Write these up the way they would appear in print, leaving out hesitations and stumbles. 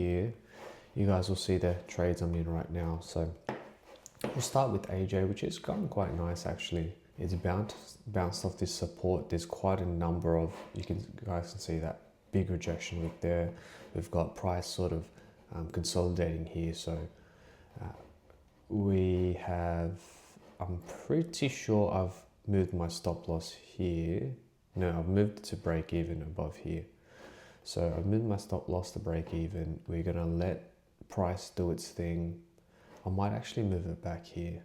here, you guys will see the trades I'm in right now. So we'll start with AJ, which is going quite nice actually. It's bounced off this support. There's quite a number of, you guys can see that big rejection wick there. We've got price sort of consolidating here. So we have, I'm pretty sure I've moved my stop loss here. No, I've moved it to break even above here. So I've moved my stop loss to break even. We're gonna let price do its thing. I might actually move it back here.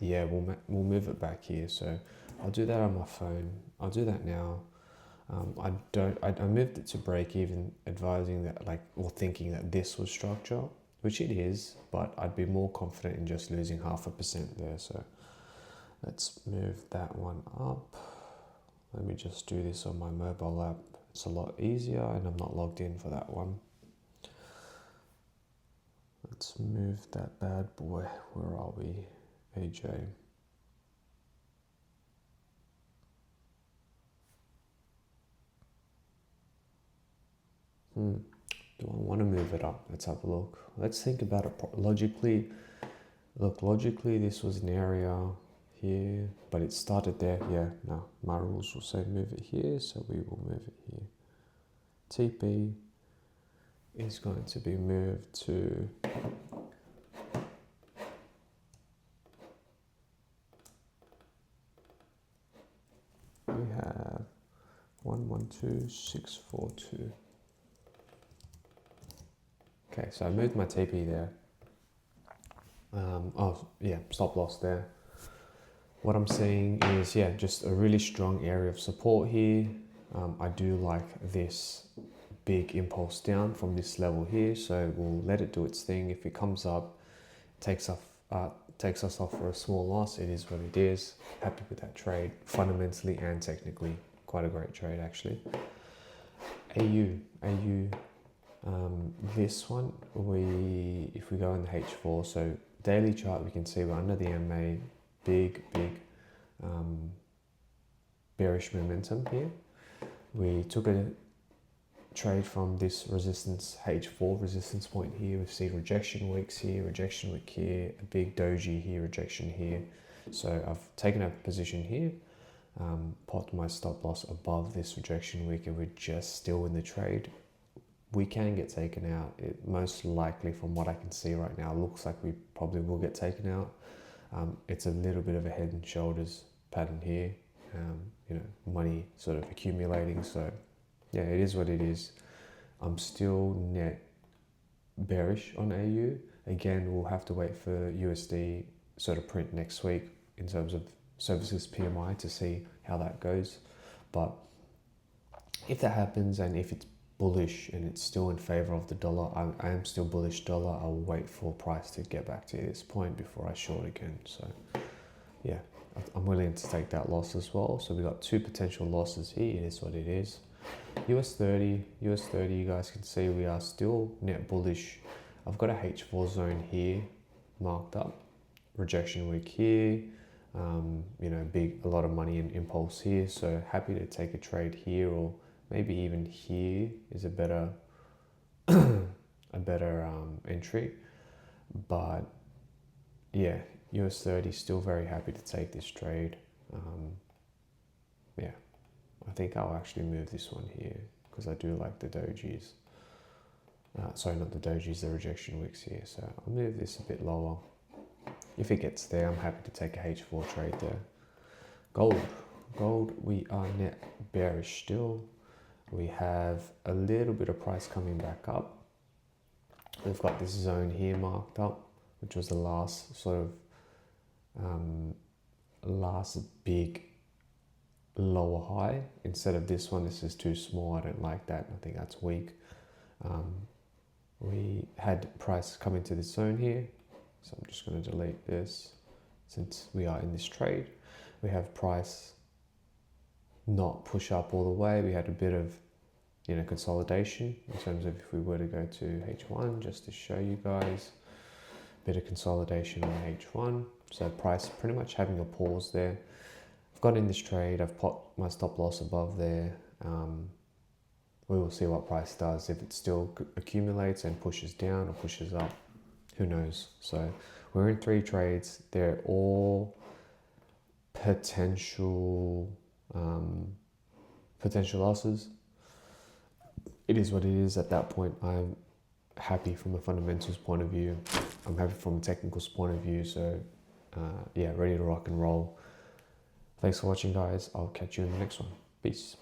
Yeah, we'll move it back here. So I'll do that on my phone. I'll do that now. I moved it to break even, advising that or thinking that this was structure, which it is, but I'd be more confident in just losing 0.5% there. So let's move that one up. Let me just do this on my mobile app. It's a lot easier and I'm not logged in for that one. Let's move that bad boy. Where are we? AJ. Do I want to move it up? Let's have a look. Let's think about it logically. Look, logically this was an area here, but it started there. Yeah, no, my rules will say move it here, so we will move it here. TP is going to be moved to we have 112642. Okay, so I moved my TP there. Oh yeah, stop loss there. What I'm seeing is, yeah, just a really strong area of support here. I do like this big impulse down from this level here, so we'll let it do its thing. If it comes up, takes us off for a small loss, it is what it is. Happy with that trade, fundamentally and technically. Quite a great trade actually. AU. This one, if we go in the H4, so daily chart, we can see we're under the MA, big bearish momentum here. We took a trade from this resistance, H4 resistance point here. We've seen rejection wicks here, rejection wick here, a big doji here, rejection here. So I've taken a position here, popped my stop loss above this rejection wick, and we're just still in the trade. We can get taken out. It most likely, from what I can see right now, looks like we probably will get taken out. It's a little bit of a head and shoulders pattern here. Money sort of accumulating. So yeah, it is what it is. I'm still net bearish on AU. Again, we'll have to wait for USD sort of print next week in terms of services PMI to see how that goes. But if that happens and if it's bullish and it's still in favor of the dollar, I am still bullish dollar. I'll wait for price to get back to this point before I short again. So yeah, I'm willing to take that loss as well. So we got two potential losses here. It is what it is. US 30, you guys can see we are still net bullish. I've got a H4 zone here marked up, rejection wick here, a lot of money in impulse here. So happy to take a trade here, or maybe even here is a better entry. But yeah, US 30, still very happy to take this trade. Yeah, I think I'll actually move this one here because I do like the dojis. Sorry, not the dojis, the rejection wicks here. So I'll move this a bit lower. If it gets there, I'm happy to take a H4 trade there. Gold, we are net bearish still. We have a little bit of price coming back up. We've got this zone here marked up, which was the last sort of last big lower high. Instead of this one, this is too small. I don't like that. I think that's weak. We had price come into this zone here, so I'm just going to delete this since we are in this trade. We have price not push up all the way. We had a bit of consolidation in terms of if we were to go to H1, just to show you guys, a bit of consolidation on H1. So price pretty much having a pause there. I've got in this trade, I've popped my stop loss above there. We will see what price does. If it still accumulates and pushes down or pushes up, who knows? So we're in 3 trades. They're all potential losses. It is what it is. At that point, I'm happy from a fundamentals point of view. I'm happy from a technicals point of view. So yeah, ready to rock and roll. Thanks for watching, guys. I'll catch you in the next one. Peace.